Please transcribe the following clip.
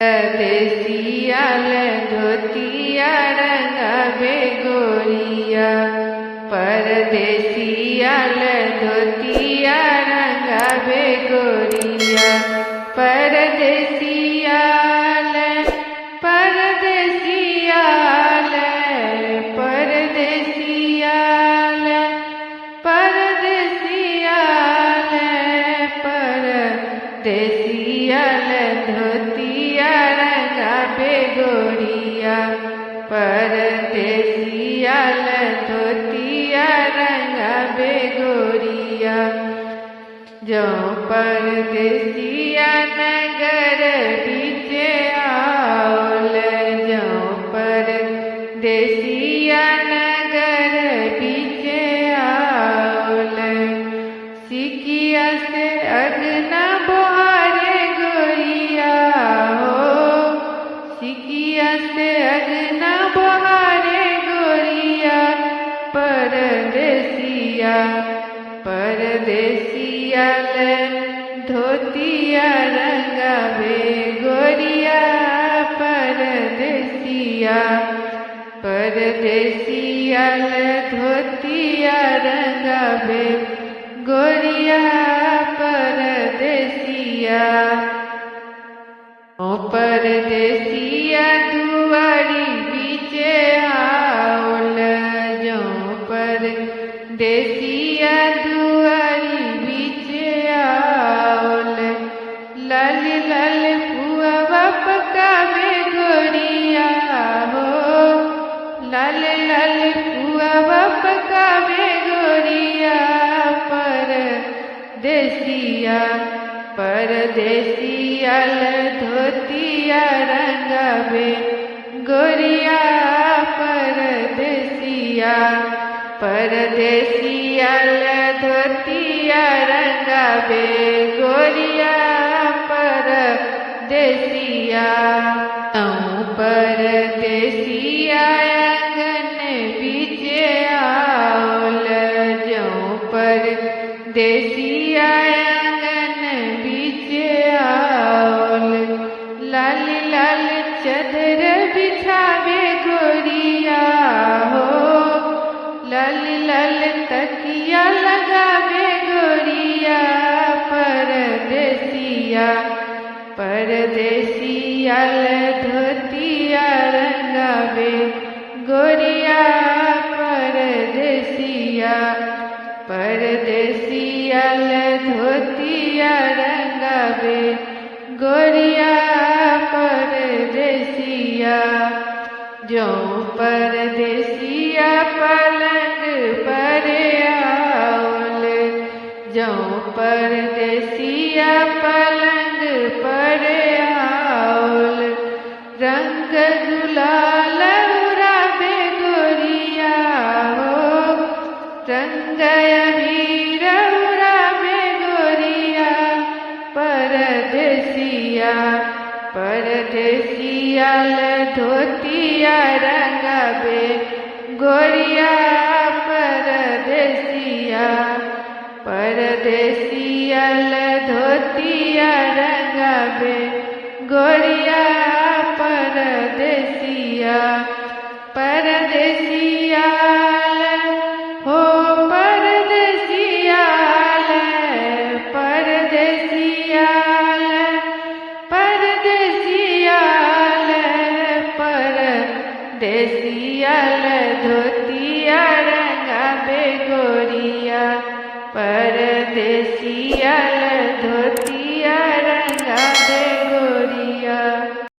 परदेसियाल धोतिया रंगावे गोरिया। परदेसियाल धोतिया रंगावे गोरिया। परदेसियाल परदेसियाल परदेसियाल परदेसियाल परदेसियाल धोतिया रंगावे गोरिया। परदेसियाल धोतिया रंगावे गोरिया। जो परदेसिया नगर बीचे आओल, जो परदेसिया नगर बीचे आओल। सिकिया से अगना बोहारे गोरिया हो, सिकिया से अगना बोहारे गोरिया। परदेसिया परदेसियाल धोतिया रंगावे गोरिया। परदेसिया परदेसियाल धोतिया रंगावे गोरिया। परदेसिया ओ परदेसिया दुआरी बीचे आओल, जो परदेसिया दुआरी बीचे आओल। लाल लाल पुआ पकावे गोरिया हो, लाल लाल पुआ पकावे गोरिया। परदेसिया परदेसियाल धोतिया रंगावे गोरिया। परदेसिया परदेसियाल धोतिया रंगावे गोरिया। परदेसिया परदेसिया आंगन बीचे आओल, जो परदेसिया आंगन बीचे आओल। लाल लाल चादर बिछावे गोरिया हो, लाल लाल तकिया लगावे गोरिया। परदेसिया परदेसियाल धोतिया रंगावे गोरिया। परदेसिया परदेसियाल धोतिया रंगावे गोरिया। परदेसिया जो परदेसिया पलंग पर आओल, जो परदेसिया पलंग पर आओल। रंग गुलाल उड़ावे गोरिया हो, रंग अबीर उड़ावे गोरिया। परदेसिया परदेसियाल धोतिया रंगावे गोरिया। परदेसिया परदेसियाल धोतिया रंगावे गोरिया। परदेसिया परदेसियाल हो, परदेसियाल परदेसियाल परदेसियाल परदेसियाल धोतिया रंगावे गोरिया। परदेसियाल